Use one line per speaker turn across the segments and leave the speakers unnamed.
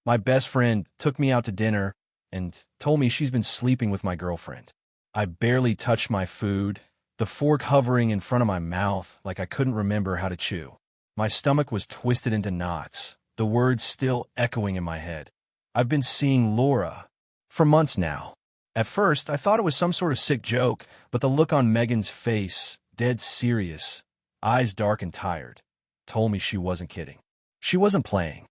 My best friend took me out to dinner and told me she's been sleeping with my girlfriend. I barely touched my food, the fork hovering in front of my mouth like I couldn't remember how to chew. My stomach was twisted into knots, the words still echoing in my head. I've been seeing Laura for months now. At first, I thought it was some sort of sick joke, but the look on Megan's face, dead serious, eyes dark and tired, told me she wasn't kidding. She wasn't playing.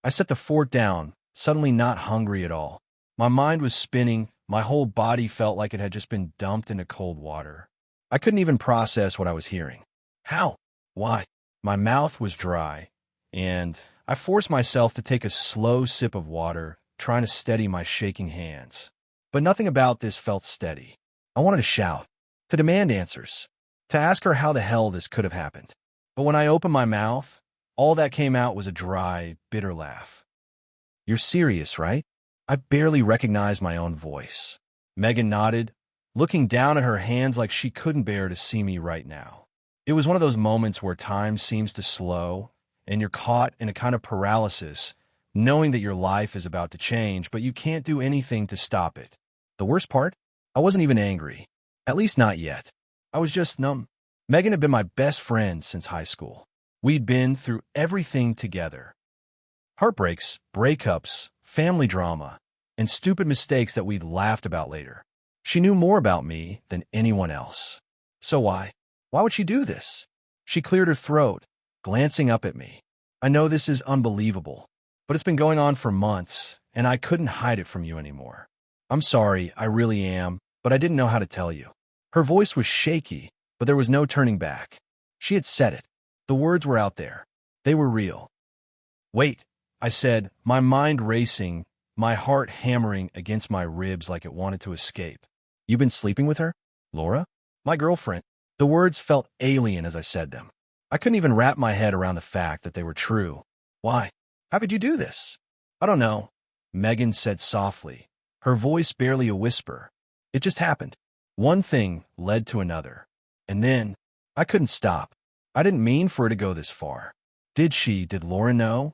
I set the fork down, suddenly not hungry at all. My mind was spinning, my whole body felt like it had just been dumped into cold water. I couldn't even process what I was hearing. How? Why? My mouth was dry, and I forced myself to take a slow sip of water, trying to steady my shaking hands. But nothing about this felt steady. I wanted to shout, to demand answers, to ask her how the hell this could have happened. But when I opened my mouth, all that came out was a dry, bitter laugh. You're serious, right? I barely recognized my own voice. Megan nodded, looking down at her hands like she couldn't bear to see me right now. It was one of those moments where time seems to slow, and you're caught in a kind of paralysis, knowing that your life is about to change, but you can't do anything to stop it. The worst part? I wasn't even angry. At least not yet. I was just numb. Megan had been my best friend since high school. We'd been through everything together. Heartbreaks, breakups, family drama, and stupid mistakes that we'd laughed about later. She knew more about me than anyone else. So why? Why would she do this? She cleared her throat, glancing up at me. I know this is unbelievable, but it's been going on for months, and I couldn't hide it from you anymore. I'm sorry, I really am, but I didn't know how to tell you. Her voice was shaky, but there was no turning back. She had said it. The words were out there. They were real. Wait, I said, my mind racing, my heart hammering against my ribs like it wanted to escape. You've been sleeping with her? Laura? My girlfriend. The words felt alien as I said them. I couldn't even wrap my head around the fact that they were true. Why? How could you do this? I don't know, Megan said softly, her voice barely a whisper. It just happened. One thing led to another. And then, I couldn't stop. I didn't mean for it to go this far. Did Laura know?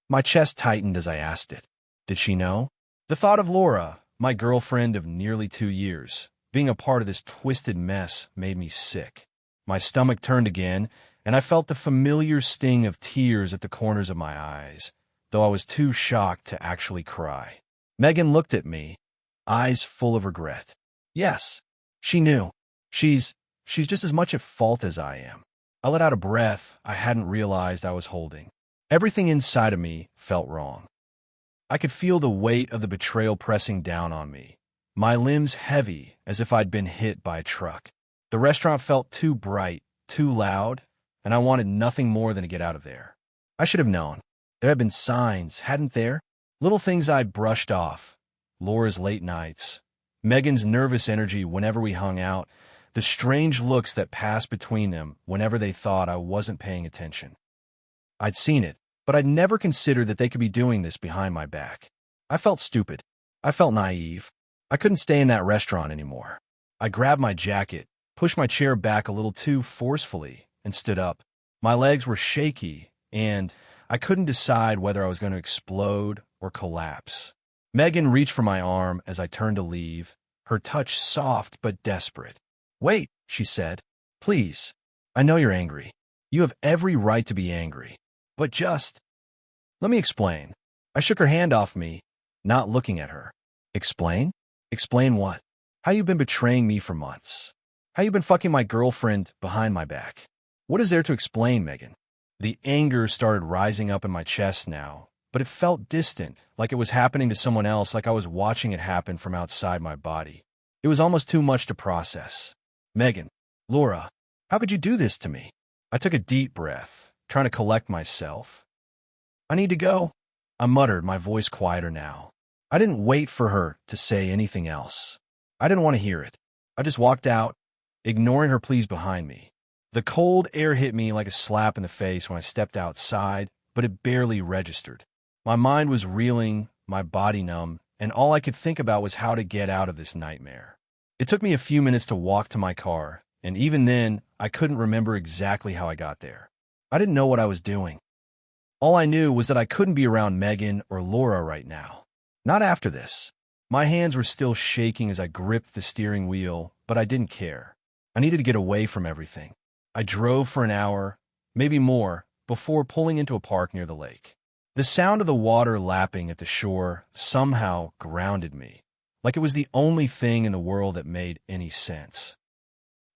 My chest tightened as I asked it. Did she know? The thought of Laura, my girlfriend of nearly 2 years, being a part of this twisted mess made me sick. My stomach turned again, and I felt the familiar sting of tears at the corners of my eyes, though I was too shocked to actually cry. Megan looked at me, eyes full of regret. Yes, she knew. She's just as much at fault as I am. I let out a breath I hadn't realized I was holding. Everything inside of me felt wrong. I could feel the weight of the betrayal pressing down on me, my limbs heavy as if I'd been hit by a truck. The restaurant felt too bright, too loud, and I wanted nothing more than to get out of there. I should have known. There had been signs, hadn't there? Little things I'd brushed off. Laura's late nights, Megan's nervous energy whenever we hung out, the strange looks that passed between them whenever they thought I wasn't paying attention. I'd seen it, but I'd never considered that they could be doing this behind my back. I felt stupid. I felt naive. I couldn't stay in that restaurant anymore. I grabbed my jacket, pushed my chair back a little too forcefully, and stood up. My legs were shaky, and I couldn't decide whether I was going to explode or collapse. Megan reached for my arm as I turned to leave, her touch soft but desperate. Wait, she said. Please. I know you're angry. You have every right to be angry. But just... Let me explain. I shook her hand off me, not looking at her. Explain? Explain what? How you've been betraying me for months. How you've been fucking my girlfriend behind my back. What is there to explain, Megan? The anger started rising up in my chest now, but it felt distant, like it was happening to someone else, like I was watching it happen from outside my body. It was almost too much to process. Megan, Laura, how could you do this to me? I took a deep breath, trying to collect myself. I need to go, I muttered, my voice quieter now. I didn't wait for her to say anything else. I didn't want to hear it. I just walked out, ignoring her pleas behind me. The cold air hit me like a slap in the face when I stepped outside, but it barely registered. My mind was reeling, my body numb, and all I could think about was how to get out of this nightmare. It took me a few minutes to walk to my car, and even then, I couldn't remember exactly how I got there. I didn't know what I was doing. All I knew was that I couldn't be around Megan or Laura right now. Not after this. My hands were still shaking as I gripped the steering wheel, but I didn't care. I needed to get away from everything. I drove for an hour, maybe more, before pulling into a park near the lake. The sound of the water lapping at the shore somehow grounded me, like it was the only thing in the world that made any sense.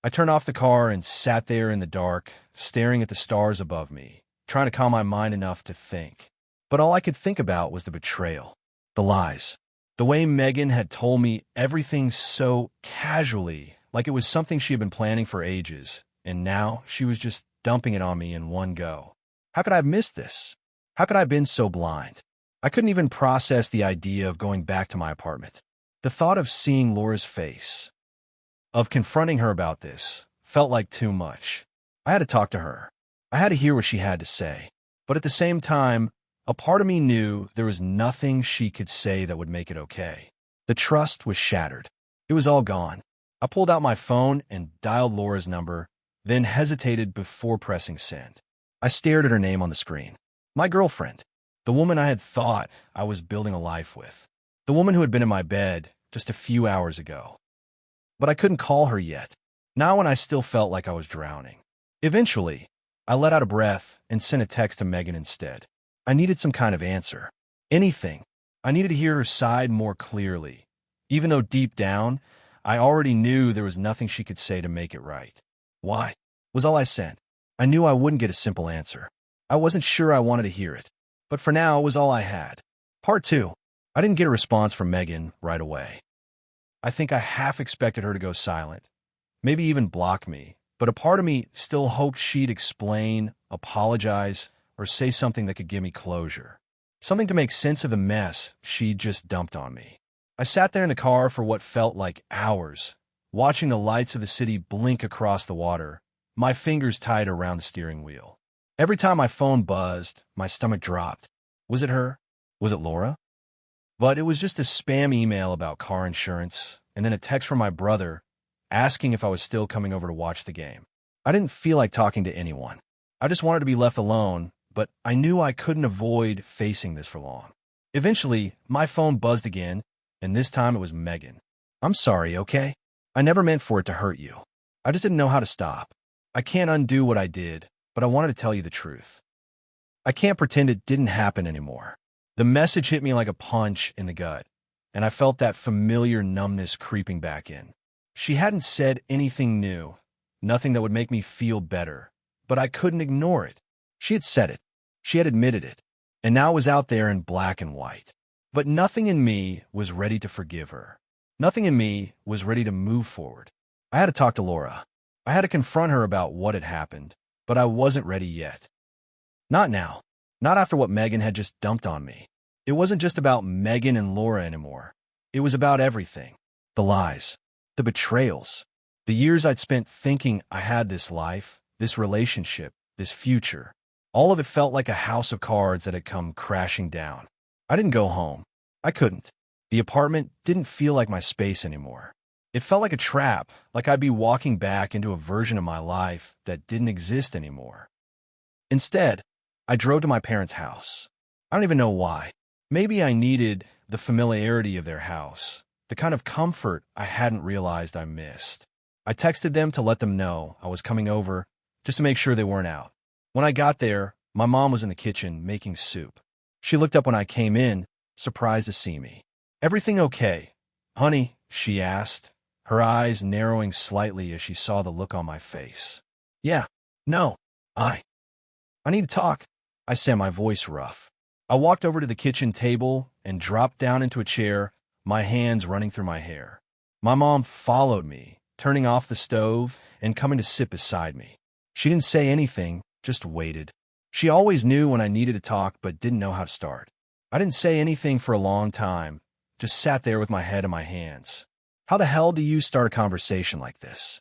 I turned off the car and sat there in the dark, staring at the stars above me, trying to calm my mind enough to think. But all I could think about was the betrayal, the lies, the way Megan had told me everything so casually, like it was something she had been planning for ages, and now she was just dumping it on me in one go. How could I have missed this? How could I have been so blind? I couldn't even process the idea of going back to my apartment. The thought of seeing Laura's face, of confronting her about this, felt like too much. I had to talk to her. I had to hear what she had to say. But at the same time, a part of me knew there was nothing she could say that would make it okay. The trust was shattered. It was all gone. I pulled out my phone and dialed Laura's number, then hesitated before pressing send. I stared at her name on the screen. My girlfriend. The woman I had thought I was building a life with. The woman who had been in my bed just a few hours ago. But I couldn't call her yet, now when I still felt like I was drowning. Eventually, I let out a breath and sent a text to Megan instead. I needed some kind of answer. Anything. I needed to hear her side more clearly, even though deep down, I already knew there was nothing she could say to make it right. Why? Was all I sent. I knew I wouldn't get a simple answer. I wasn't sure I wanted to hear it, but for now it was all I had. Part 2. I didn't get a response from Megan right away. I think I half expected her to go silent, maybe even block me, but a part of me still hoped she'd explain, apologize, or say something that could give me closure. Something to make sense of the mess she'd just dumped on me. I sat there in the car for what felt like hours, watching the lights of the city blink across the water, my fingers tied around the steering wheel. Every time my phone buzzed, my stomach dropped. Was it her? Was it Laura? But it was just a spam email about car insurance, and then a text from my brother asking if I was still coming over to watch the game. I didn't feel like talking to anyone. I just wanted to be left alone, but I knew I couldn't avoid facing this for long. Eventually, my phone buzzed again, and this time it was Megan. I'm sorry, okay? I never meant for it to hurt you. I just didn't know how to stop. I can't undo what I did, but I wanted to tell you the truth. I can't pretend it didn't happen anymore. The message hit me like a punch in the gut, and I felt that familiar numbness creeping back in. She hadn't said anything new, nothing that would make me feel better, but I couldn't ignore it. She had said it. She had admitted it, and now it was out there in black and white. But nothing in me was ready to forgive her. Nothing in me was ready to move forward. I had to talk to Laura. I had to confront her about what had happened, but I wasn't ready yet. Not now. Not after what Megan had just dumped on me. It wasn't just about Megan and Laura anymore. It was about everything. The lies. The betrayals. The years I'd spent thinking I had this life, this relationship, this future. All of it felt like a house of cards that had come crashing down. I didn't go home. I couldn't. The apartment didn't feel like my space anymore. It felt like a trap, like I'd be walking back into a version of my life that didn't exist anymore. Instead, I drove to my parents' house. I don't even know why. Maybe I needed the familiarity of their house, the kind of comfort I hadn't realized I missed. I texted them to let them know I was coming over, just to make sure they weren't out. When I got there, my mom was in the kitchen making soup. She looked up when I came in, surprised to see me. "Everything okay, honey?" she asked, her eyes narrowing slightly as she saw the look on my face. "Yeah, no, I need to talk," I said, my voice rough. I walked over to the kitchen table and dropped down into a chair, my hands running through my hair. My mom followed me, turning off the stove and coming to sit beside me. She didn't say anything, just waited. She always knew when I needed to talk but didn't know how to start. I didn't say anything for a long time, just sat there with my head in my hands. How the hell do you start a conversation like this?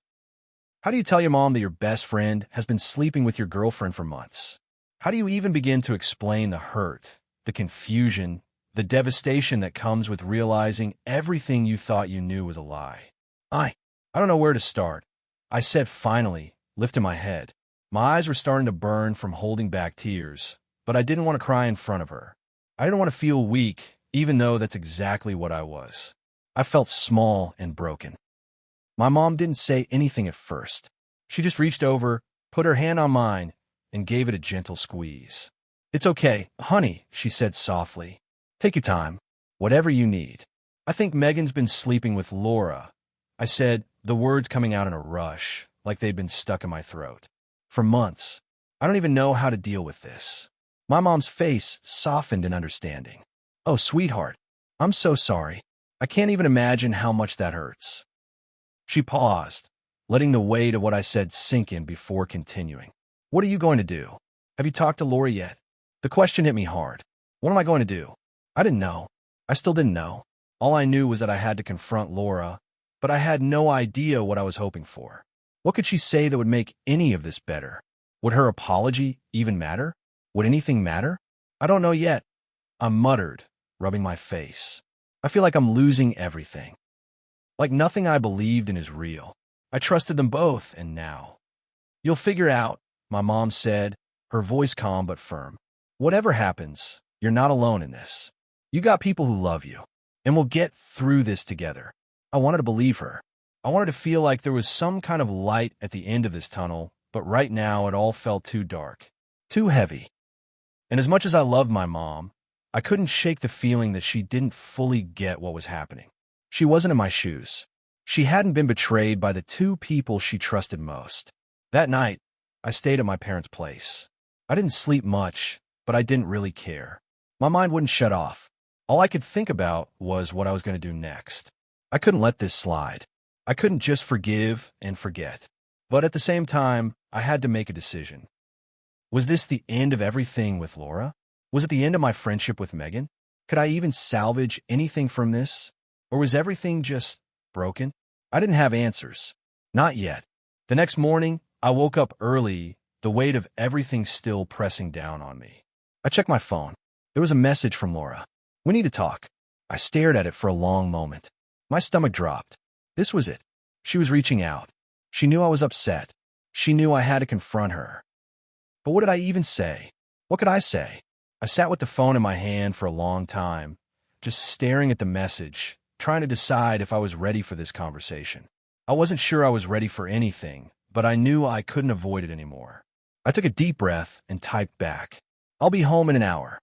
How do you tell your mom that your best friend has been sleeping with your girlfriend for months? How do you even begin to explain the hurt, the confusion, the devastation that comes with realizing everything you thought you knew was a lie? I don't know where to start, I said finally, lifting my head. My eyes were starting to burn from holding back tears, but I didn't want to cry in front of her. I didn't want to feel weak, even though that's exactly what I was. I felt small and broken. My mom didn't say anything at first. She just reached over, put her hand on mine, and gave it a gentle squeeze. "It's okay, honey," she said softly. "Take your time. Whatever you need." "I think Megan's been sleeping with Laura," I said, the words coming out in a rush, like they'd been stuck in my throat. "For months. I don't even know how to deal with this." My mom's face softened in understanding. "Oh, sweetheart, I'm so sorry. I can't even imagine how much that hurts." She paused, letting the weight of what I said sink in before continuing. "What are you going to do? Have you talked to Laura yet?" The question hit me hard. What am I going to do? I didn't know. I still didn't know. All I knew was that I had to confront Laura, but I had no idea what I was hoping for. What could she say that would make any of this better? Would her apology even matter? Would anything matter? "I don't know yet," I muttered, rubbing my face. "I feel like I'm losing everything. Like nothing I believed in is real. I trusted them both, and now." "You'll figure out," my mom said, her voice calm but firm. "Whatever happens, you're not alone in this. You got people who love you, and we'll get through this together." I wanted to believe her. I wanted to feel like there was some kind of light at the end of this tunnel, but right now it all felt too dark, too heavy. And as much as I loved my mom, I couldn't shake the feeling that she didn't fully get what was happening. She wasn't in my shoes. She hadn't been betrayed by the two people she trusted most. That night, I stayed at my parents' place. I didn't sleep much, but I didn't really care. My mind wouldn't shut off. All I could think about was what I was going to do next. I couldn't let this slide. I couldn't just forgive and forget. But at the same time, I had to make a decision. Was this the end of everything with Laura? Was it the end of my friendship with Megan? Could I even salvage anything from this? Or was everything just broken? I didn't have answers. Not yet. The next morning, I woke up early, the weight of everything still pressing down on me. I checked my phone. There was a message from Laura. "We need to talk." I stared at it for a long moment. My stomach dropped. This was it. She was reaching out. She knew I was upset. She knew I had to confront her. But what did I even say? What could I say? I sat with the phone in my hand for a long time, just staring at the message, trying to decide if I was ready for this conversation. I wasn't sure I was ready for anything, but I knew I couldn't avoid it anymore. I took a deep breath and typed back, "I'll be home in an hour."